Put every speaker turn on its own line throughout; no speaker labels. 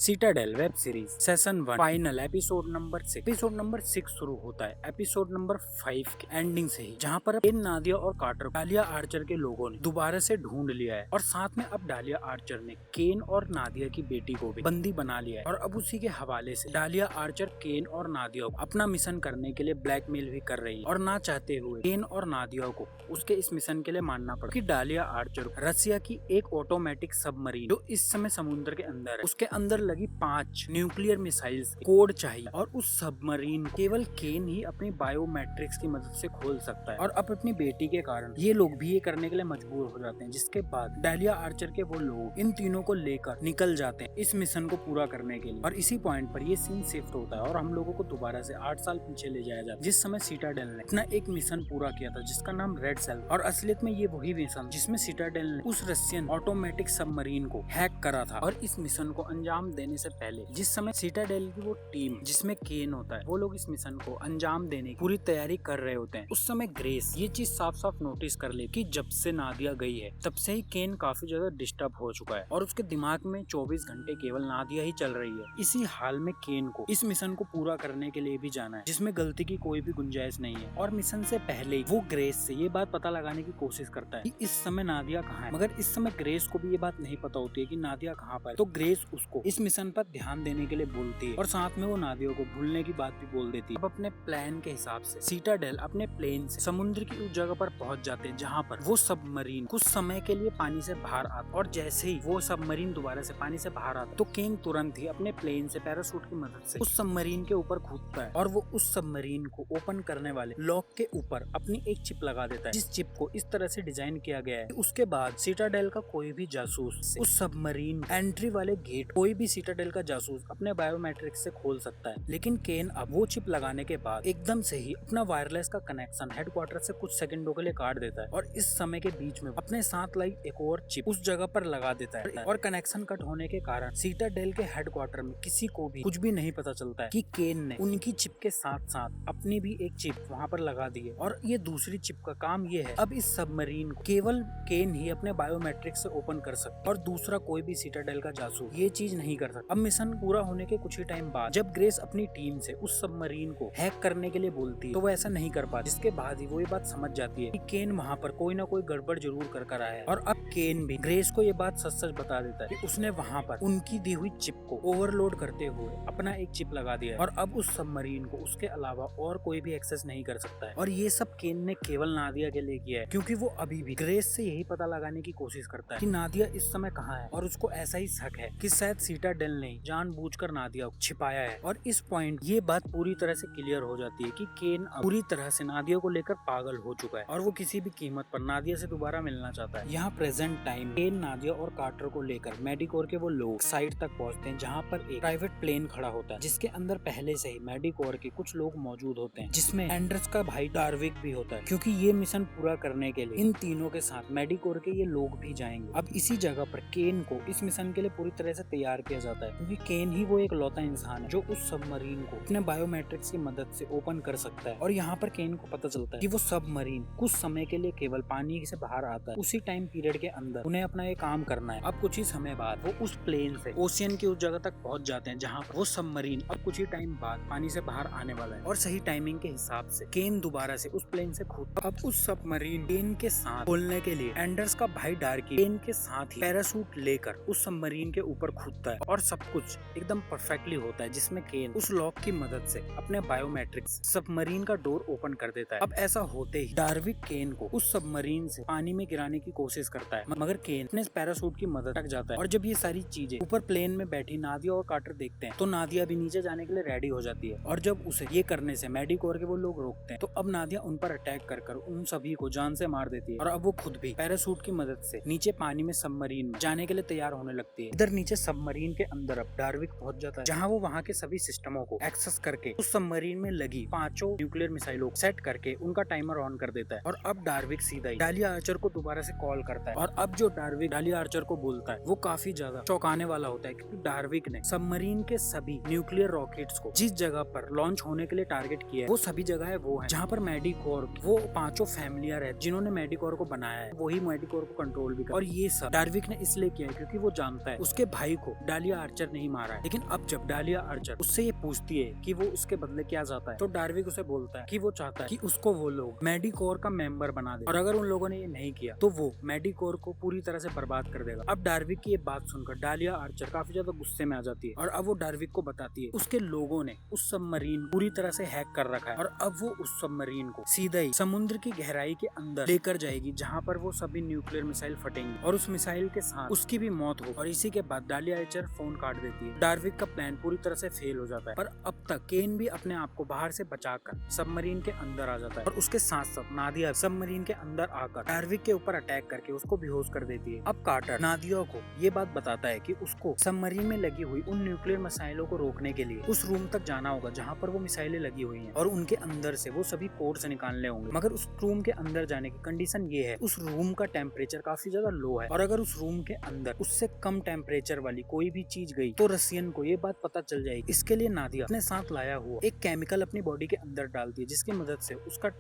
Citadel web series session 1 final episode number 6 शुरू होता है एपिसोड नंबर 5 के एंडिंग से ही, जहां पर केन, नादिया और कार्टर डालिया आर्चर के लोगों ने दोबारा से ढूंढ लिया है और साथ में अब डालिया आर्चर ने केन और नादिया की बेटी को भी बंदी बना लिया है। और अब उसी के हवाले से डालिया आर्चर केन और नादिया को अपना मिशन करने के लिए ब्लैकमेल भी कर रही है और ना चाहते हुए केन और नादिया को उसके इस मिशन के लिए मानना पड़ा कि डालिया आर्चर रसिया की एक ऑटोमेटिक सबमरीन जो इस समय समुद्र के अंदर है, उसके अंदर लगी 5 न्यूक्लियर मिसाइल्स कोड चाहिए और उस सबमरीन केवल केन ही अपनी बायोमेट्रिक्स की मदद से खोल सकता है। और अब अपनी बेटी के कारण ये लोग भी ये करने के लिए मजबूर हो जाते हैं, जिसके बाद डालिया आर्चर के वो लोग इन तीनों को लेकर निकल जाते हैं इस मिशन को पूरा करने के लिए। और इसी पॉइंट पर ये सीन शिफ्ट होता है और हम लोगों को दोबारा से 8 साल पीछे ले जाया जाता है, जिस समय सीटाडेल ने अपना एक मिशन पूरा किया था जिसका नाम रेड सेल। और असलियत में ये वही मिशन जिसमें सीटाडेल ने उस रशियन ऑटोमेटिक सबमरीन को हैक करा था। और इस मिशन को अंजाम देने से पहले जिस समय सीटाडेल की वो टीम जिसमें केन होता है वो लोग इस मिशन को अंजाम देने की पूरी तैयारी कर रहे होते हैं, उस समय ग्रेस ये चीज साफ साफ नोटिस कर ले कि जब से नादिया गई है तब से ही केन काफी ज्यादा डिस्टर्ब हो चुका है और उसके दिमाग में 24 घंटे केवल नादिया ही चल रही है। इसी हाल में केन को इस मिशन को पूरा करने के लिए भी जाना है जिसमें गलती की कोई भी गुंजाइश नहीं है। और मिशन से पहले ही वो ग्रेस से ये बात पता लगाने की कोशिश करता है कि इस समय नादिया कहाँ है, मगर इस समय ग्रेस को भी ये बात नहीं पता होती है कि नादिया कहाँ पर है। तो ग्रेस उसको इस मिशन पर ध्यान देने के लिए बोलती है और साथ में वो नादिया को भूलने की बात भी बोल देती है। अब अपने प्लान के हिसाब से सीटाडेल अपने प्लेन से समुद्र की उस जगह पर पहुंच जाते हैं जहां पर वो सबमरीन कुछ समय के लिए पानी से बाहर आता। और जैसे ही वो सबमरीन दोबारा से पानी से बाहर आता तो केन तुरंत ही अपने प्लेन से पैराशूट की मदद से उस सबमरीन के ऊपर कूदता है और वो उस सबमरीन को ओपन करने वाले लॉक के ऊपर अपनी एक चिप लगा देता है, जिस चिप को इस तरह से डिजाइन किया गया है। उसके बाद सीटाडेल का कोई भी जासूस उस सबमरीन एंट्री वाले गेट कोई भी सीटाडेल का जासूस अपने बायोमेट्रिक्स से खोल सकता है। लेकिन केन अब वो चिप लगाने के बाद एकदम से ही अपना वायरलेस का कनेक्शन हेडक्वार्टर से कुछ सेकंडों के लिए काट देता है और इस समय के बीच में अपने साथ लाई एक और चिप उस जगह पर लगा देता है। और कनेक्शन कट होने के कारण सीटाडेल के हेडक्वार्टर में किसी को भी कुछ भी नहीं पता चलता है कि केन ने उनकी चिप के साथ साथ अपनी भी एक चिप वहाँ पर लगा दी है। और ये दूसरी चिप का काम ये है अब इस सबमरीन को केवल केन ही अपने बायोमेट्रिक से ओपन कर सकता और दूसरा कोई भी सीटाडेल का जासूस ये चीज नहीं कर सकता। अब मिशन पूरा होने के कुछ ही टाइम बाद जब ग्रेस अपनी टीम से उस सबमरीन को हैक करने के लिए बोलती है तो वो ऐसा नहीं कर पाती, जिसके बाद ही वो ये बात समझ जाती है कि केन वहाँ पर कोई ना कोई गड़बड़ जरूर कर आया है। और अब केन भी ग्रेस को ये बात सच सच बता देता है कि उसने वहाँ पर उनकी दी हुई चिप को ओवरलोड करते हुए अपना एक चिप लगा दिया है और अब उस सबमरीन को उसके अलावा और कोई भी एक्सेस नहीं कर सकता है। और ये सब केन ने केवल नादिया के लिए किया है क्योंकि वो अभी भी ग्रेस से यही पता लगाने की कोशिश करता है कि नादिया इस समय कहाँ है। और उसको ऐसा ही शक है कि शायद सीटाडेल ने जानबूझकर नादिया को छिपाया है। और इस पॉइंट ये बात पूरी तरह से क्लियर हो जाती है कि केन अब पूरी तरह से नादिया को लेकर पागल हो चुका है और वो किसी भी कीमत पर नादिया से दोबारा मिलना चाहता है। यहाँ प्रेजेंट टाइम केन, नादिया और कार्टर को लेकर मेडिकोर के वो लोग साइट तक पहुँचते हैं जहाँ पर एक प्राइवेट प्लेन खड़ा होता है जिसके अंदर पहले से ही मेडिकोर के कुछ लोग मौजूद होते हैं, जिसमें एंडर्स का भाई डार्विक भी होता है क्योंकि ये मिशन पूरा करने के लिए इन तीनों के साथ मेडिकोर के ये लोग भी जाएंगे। अब इसी जगह पर केन को इस मिशन के लिए पूरी तरह से तैयार किया जाता है क्योंकि केन ही वो एक लौता इंसान है जो उस सबमरीन को अपने बायोमेट्रिक्स की मदद से ओपन कर सकता है। और यहाँ पर केन को पता चलता है कि वो सबमरीन कुछ समय के लिए केवल पानी से बाहर आता है, उसी टाइम पीरियड के अंदर उन्हें अपना ये काम करना है। अब कुछ ही समय बाद वो उस प्लेन से ओशियन की उस जगह तक पहुंच जाते हैं जहाँ पर वो सबमरीन अब कुछ ही टाइम बाद पानी से बाहर आने वाला है। और सही टाइमिंग के हिसाब से केन दोबारा से उस प्लेन से कूदता। अब उस सबमरीन केन के साथ खोलने के लिए एंडर्स का भाई डार्की केन के साथ ही पैराशूट लेकर उस सबमरीन के ऊपर कूदता है और सब कुछ एकदम परफेक्टली होता है, जिसमें केन उस लॉक की मदद से अपने बायोमेट्रिक्स सबमरीन का डोर ओपन कर देता है। अब ऐसा होते ही डार्विक केन को उस सबमरीन से पानी में गिराने की कोशिश करता है, मगर केन अपने पैराशूट की मदद तक जाता है। और जब ये सारी चीजें ऊपर प्लेन में बैठी नादिया और कार्टर देखते हैं तो नादिया भी नीचे जाने के लिए रेडी हो जाती है। और जब उसे ये करने से मेडिकोर के वो लोग रोकते हैं तो अब नादिया उन पर अटैक कर उन सभी को जान से मार देती है और अब वो खुद भी पैराशूट की मदद से नीचे पानी में सबमरीन में जाने के लिए तैयार होने लगती है। इधर नीचे सबमरीन के अंदर अब डार्विक पहुंच जाता है जहां वो वहां के सभी सिस्टमों को एक्सेस करके उस सबमरीन में लगी 5 न्यूक्लियर मिसाइलों को सेट करके उनका टाइमर ऑन कर देता है। और अब डार्विक सीधा ही डालिया आर्चर को दोबारा से कॉल करता है और अब जो डार्विक डालिया आर्चर को बोलता है वो काफी ज्यादा चौंकाने वाला होता है क्योंकि डार्विक ने सबमरीन के सभी न्यूक्लियर रॉकेट्स को जिस जगह पर लॉन्च होने के लिए टारगेट किया है वो सभी जगह वो है जहाँ पर मेडिकोर वो 5 फैमिलियर है जिन्होंने मेडिकोर को बनाया है, वही मेडिकोर को कंट्रोल भी कर। और ये सब डार्विक ने इसलिए किया है क्योंकि वो जानता है उसके भाई को डालिया डालिया आर्चर ने ही मारा है। लेकिन अब जब डालिया आर्चर उससे ये पूछती है कि वो उसके बदले क्या चाहता है, तो डार्विक उसे बोलता है कि वो चाहता है कि उसको वो लोग मेडिकोर का मेंबर बना दे, और अगर उन लोगों ने ये नहीं किया तो वो मेडिकोर को पूरी तरह से बर्बाद कर देगा। अब डार्विक की ये बात सुनकर डालिया आर्चर काफी ज्यादा गुस्से में आ जाती है और अब वो डार्विक को बताती है उसके लोगों ने उस सबमरीन पूरी तरह से हैक कर रखा है और अब वो उस सबमरीन को सीधा ही समुद्र की गहराई के अंदर लेकर जाएगी, जहाँ पर वो सभी न्यूक्लियर मिसाइल फटेंगी और उस मिसाइल के साथ उसकी भी मौत हो। और इसी के बाद डालिया आर्चर फोन काट देती है। डार्विक का प्लान पूरी तरह से फेल हो जाता है, पर अब तक केन भी अपने आप को बाहर से बचाकर सबमरीन के अंदर आ जाता है और उसके साथ साथ नादिया सबमरीन के अंदर आकर डार्विक के ऊपर अटैक करके उसको बेहोश कर देती है। अब कार्टर नादिया को ये बात बताता है कि उसको सबमरीन में लगी हुई उन न्यूक्लियर मिसाइलों को रोकने के लिए उस रूम तक जाना होगा जहाँ पर वो मिसाइलें लगी हुई हैं और उनके अंदर से वो सभी कोड्स निकालने होंगे। मगर उस रूम के अंदर जाने की कंडीशन ये है, उस रूम का टेम्परेचर काफी ज्यादा लो है और अगर उस रूम के अंदर उससे कम टेम्परेचर वाली कोई भी चीज गई तो रसियन को ये बात पता चल जाएगी। इसके लिए नादिया अपने साथ लाया हुआ एक केमिकल अपनी बॉडी के अंदर डालती है, जिसकी मदद से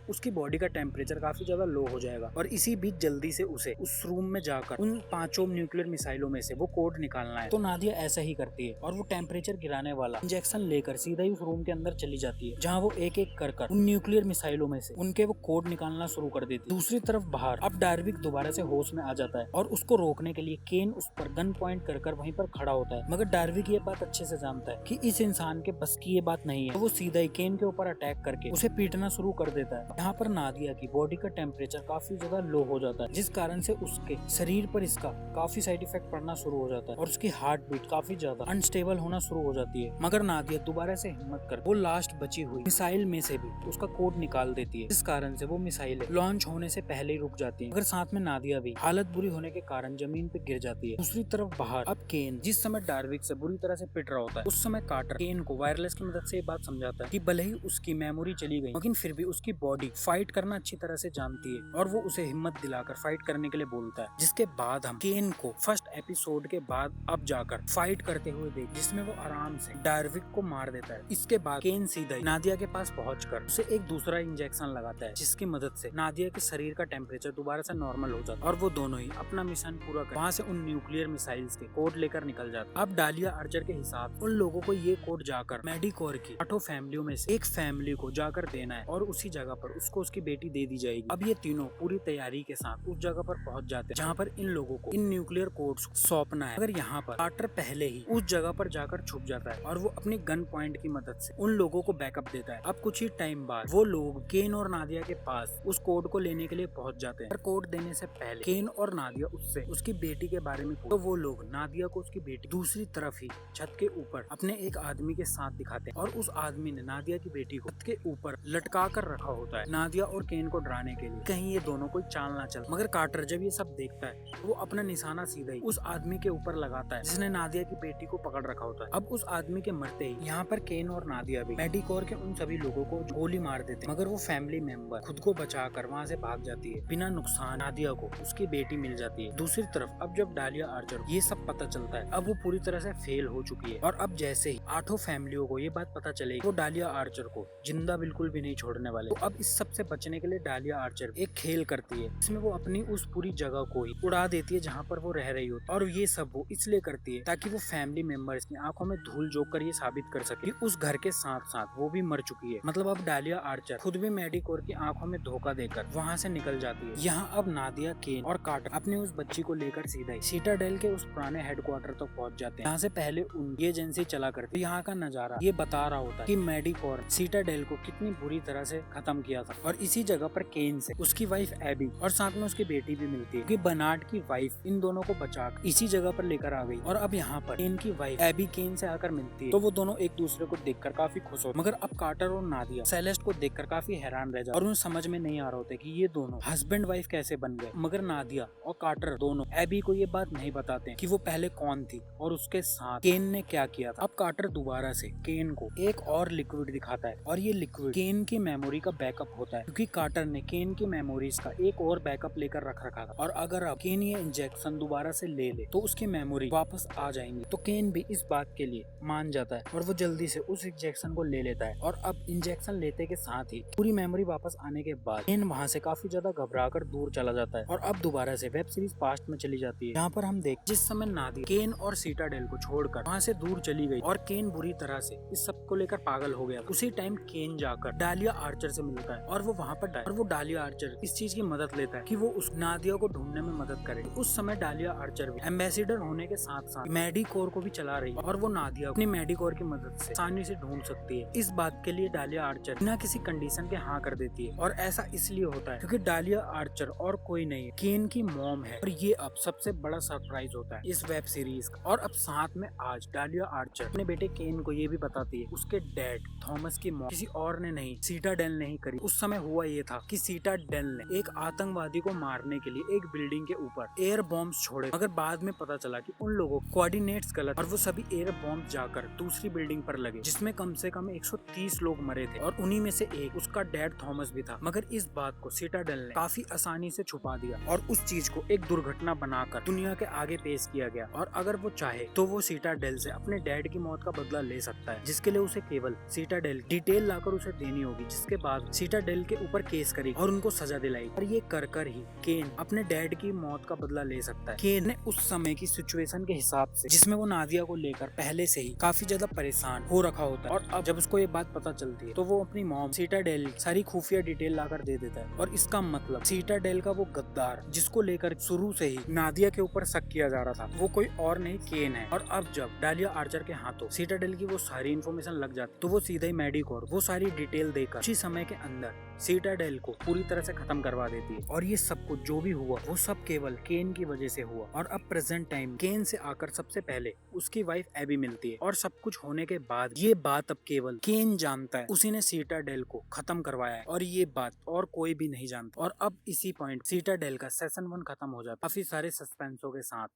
उसकी बॉडी का टेम्परेचर काफी ज्यादा लो हो जाएगा और इसी बीच जल्दी से उसे उस रूम में जाकर उन 5 न्यूक्लियर मिसाइलों में से वो कोड निकालना है। तो नादिया ऐसा ही करती है और वो टेम्परेचर गिराने वाला इंजेक्शन लेकर सीधा ही उस रूम के अंदर चली जाती है, जहाँ वो एक एक कर उन न्यूक्लियर मिसाइलों में से उनके वो कोड निकालना शुरू कर देती है। दूसरी तरफ बाहर अब डार्विक दोबारा से होश में आ जाता है और उसको रोकने के लिए केन उस पर गन पॉइंट कर वहीं पर खड़ा होता है। मगर डार्विक ये बात अच्छे से जानता है कि इस इंसान के बस की ये बात नहीं है, तो वो सीधा ही केन के ऊपर अटैक करके उसे पीटना शुरू कर देता है। यहाँ पर नादिया की बॉडी का टेम्परेचर काफी ज्यादा लो हो जाता है, जिस कारण से उसके शरीर पर इसका काफी साइड इफेक्ट पड़ना शुरू हो जाता है और उसकी हार्ट बीट काफी ज्यादा अनस्टेबल होना शुरू हो जाती है। मगर नादिया दोबारा से हिम्मत कर वो लास्ट बची हुई मिसाइल में से भी उसका कोड निकाल देती है, जिस कारण से वो मिसाइलें लॉन्च होने से पहले ही रुक जाती हैं। मगर साथ में नादिया भी हालत बुरी होने के कारण जमीन पे गिर जाती है। दूसरी तरफ बाहर अब केन जिस समय डार्विक से बुरी तरह से पिट रहा होता है, उस समय कार्टर केन को वायरलेस की मदद से ये बात समझाता है कि भले ही उसकी मेमोरी चली गई लेकिन फिर भी उसकी बॉडी फाइट करना अच्छी तरह से जानती है और वो उसे हिम्मत दिलाकर फाइट करने के लिए बोलता है। जिसके बाद हम केन को फर्स्ट एपिसोड के बाद अब जाकर फाइट करते हुए देख, जिसमें वो आराम से डार्विक को मार देता है। इसके बाद केन सीधा ही नादिया के पास पहुंचकर उसे एक दूसरा इंजेक्शन लगाता है, जिसकी मदद से नादिया के शरीर का टेम्परेचर दोबारा से नॉर्मल हो जाता है और वो दोनों ही अपना मिशन पूरा कर वहाँ से उन न्यूक्लियर मिसाइल्स के कोड लेकर निकल जाता है। अब डालिया आर्चर के हिसाब उन लोगों को ये कोड जाकर मेडिकोर की 8 फैमिलियों में से एक फैमिली को जाकर देना है और उसी जगह पर उसको उसकी बेटी दे दी जाएगी। अब ये तीनों पूरी तैयारी के साथ उस जगह पर पहुंच जाते हैं जहाँ पर इन लोगों को इन न्यूक्लियर कोड्स सौंपना है। अगर यहाँ पर कार्टर पहले ही उस जगह पर जाकर छुप जाता है और वो अपनी गन पॉइंट की मदद से उन लोगों को बैकअप देता है। अब कुछ ही टाइम बाद वो लोग केन और नादिया के पास उस कोड को लेने के लिए पहुंच जाते हैं। पर कोड देने से पहले केन और नादिया उससे उसकी बेटी के बारे में तो वो लोग नादिया को उसकी बेटी दूसरी तरफ ही छत के ऊपर अपने एक आदमी के साथ दिखाते हैं और उस आदमी ने नादिया की बेटी को छत के ऊपर लटका कर रखा होता है नादिया और केन को डराने के लिए, कहीं ये दोनों कोई चाल ना चल। मगर कार्टर जब ये सब देखता है वो अपना निशाना सीधा ही उस आदमी के ऊपर लगाता है जिसने नादिया की बेटी को पकड़ रखा होता है। अब उस आदमी के मरते ही यहाँ पर केन और नादिया भी मेडिकोर के उन सभी लोगों को गोली मार देते हैं। मगर वो फैमिली मेंबर खुद को बचाकर वहाँ से भाग जाती है बिना नुकसान। नादिया को उसकी बेटी मिल जाती है। दूसरी तरफ अब जब डालिया आर्चर ये सब पता चलता है, अब वो पूरी तरह से फेल हो चुकी है और अब जैसे ही 8 फैमिलियों को ये बात पता चलेगी वो डालिया आर्चर को जिंदा बिल्कुल भी नहीं छोड़ने वाले। तो अब इस सब से बचने के लिए डालिया आर्चर एक खेल करती है जिसमें वो अपनी उस पूरी जगह को ही उड़ा देती है जहाँ पर वो रह रही हो, और ये सब वो इसलिए करती है ताकि वो फैमिली मेंबर्स की आंखों में धूल झोंक कर ये साबित कर सके कि उस घर के साथ साथ वो भी मर चुकी है। मतलब अब डालिया आर्चर खुद भी मेडिकोर की आंखों में धोखा देकर वहाँ से निकल जाती है। यहाँ अब नादिया, केन और कार्टर अपनी उस बच्ची को लेकर सीधा ही सीटाडेल के उस पुराने हेडक्वार्टर तक पहुँच जाते हैं। यहाँ से पहले उनकी एजेंसी चला करती। यहाँ का नजारा ये बता रहा होता है कि मेडिकोर सीटाडेल को कितनी बुरी तरह से खत्म किया था और इसी जगह पर केन से उसकी वाइफ एबी और साथ में उसकी बेटी भी मिलती है कि बर्नार्ड की वाइफ इन दोनों को बचाकर इसी जगह पर लेकर आ गई। और अब यहाँ पर केन की वाइफ एबी केन से आकर मिलती है तो वो दोनों एक दूसरे को देखकर काफी खुश हो। मगर अब कार्टर और नादिया सेलेस्ट को देखकर काफी हैरान रह जाते और उन्हें समझ में नहीं आ रहा होता कि ये दोनों हस्बैंड वाइफ कैसे बन गए। मगर नादिया और कार्टर दोनों एबी को ये बात नहीं बताते कि वो पहले कौन थी और उसके साथ केन ने क्या किया था। अब कार्टर दोबारा से केन को एक और लिक्विड दिखाता है और ये लिक्विड केन की मेमोरी का बैकअप होता है, क्योंकि कार्टर ने केन की मेमोरीज का एक और बैकअप लेकर रख रखा था और अगर अब केन ये इंजेक्शन दोबारा से ले ले तो उसकी मेमोरी वापस आ जाएंगी। तो केन भी इस बात के लिए मान जाता है और वो जल्दी से उस इंजेक्शन को ले लेता है और अब इंजेक्शन लेते के साथ ही पूरी मेमोरी वापस आने के बाद केन वहाँ से काफी ज्यादा घबराकर दूर चला जाता है और अब दोबारा से वेब सीरीज पास्ट में चली जाती है। यहाँ पर हम देख जिस समय नादिया, केन और सीटा सीटाडेल को छोड़कर वहाँ से दूर चली गई और केन बुरी तरह से इस सब को लेकर पागल हो गया। उसी टाइम केन जाकर डालिया आर्चर से मिलता है और वो वहाँ पर और वो डालिया आर्चर इस चीज की मदद लेता है कि वो उस नादिया को ढूंढने में मदद करे। उस समय डालिया आर्चर भी एम्बेसडर होने के साथ साथ मेडिकोर को भी चला रही है और वो नादिया अपनी मेडिकोर की मदद से आसानी से ढूंढ सकती है। इस बात के लिए डालिया आर्चर बिना किसी कंडीशन के हाँ कर देती है और ऐसा इसलिए होता है क्योंकि डालिया आर्चर और कोई नहीं केन की मॉम है और ये अब सबसे बड़ा सरप्राइज होता है इस वेब सीरीज का। और अब साथ में आज डालिया आर्चर अपने बेटे केन को ये भी बताती है उसके डैड थॉमस की मौत किसी और ने नहीं सीटाडेल ने ही करी। उस समय हुआ ये था कि सीटाडेल ने एक आतंकवादी को मारने के लिए एक बिल्डिंग के ऊपर एयर बॉम्ब छोड़े, मगर बाद में पता चला कि उन लोगों कोऑर्डिनेट्स गलत और वो सभी एयर बॉम्ब जाकर दूसरी बिल्डिंग पर लगे जिसमें कम से कम 130 लोग मरे थे और उन्हीं में से एक उसका डैड थॉमस भी था। मगर इस बात को सीटाडेल ने काफी आसानी से छुपा दिया और उस चीज को एक दुर्घटना बनाकर दुनिया के आगे पेश किया गया और अगर वो चाहे तो वो सीटाडेल से अपने डैड की मौत का बदला ले सकता है, जिसके लिए उसे केवल सीटाडेल डिटेल लाकर उसे देनी होगी, जिसके बाद सीटाडेल के ऊपर केस करेगी और उनको सजा दिलाई। और ये कर ही केन अपने डैड की मौत का बदला ले सकता है। केन ने उस समय की सिचुएशन के हिसाब से जिसमें वो नादिया को लेकर पहले से ही काफी ज्यादा परेशान हो रखा होता है और अब जब उसको ये बात पता चलती है तो वो अपनी मॉम सीटाडेल सारी खुफिया डिटेल लाकर दे देता है और इसका मतलब सीटाडेल का वो गद्दार जिसको लेकर शुरू से ही नादिया के ऊपर शक किया जा रहा था वो कोई और नहीं केन है। और अब जब डालिया आर्चर के हाथों सीटाडेल की वो सारी इन्फॉर्मेशन लग जाती तो वो सीधा ही मेडिकोर वो सारी डिटेल देकर कुछ ही समय के अंदर सीटाडेल को पूरी तरह से खत्म करवा देती है। और ये सब कुछ जो भी हुआ वो सब केवल केन की वजह से हुआ। और अब प्रेजेंट टाइम केन से आकर सबसे पहले उसकी वाइफ एबी मिलती है और सब कुछ होने के बाद ये बात अब केवल केन जानता है, उसी ने सीटाडेल को खत्म करवाया है और ये बात और कोई भी नहीं जानता। और अब इसी पॉइंट सीटाडेल का सीजन 1 खत्म हो जाता है काफी सारे सस्पेंसों के साथ।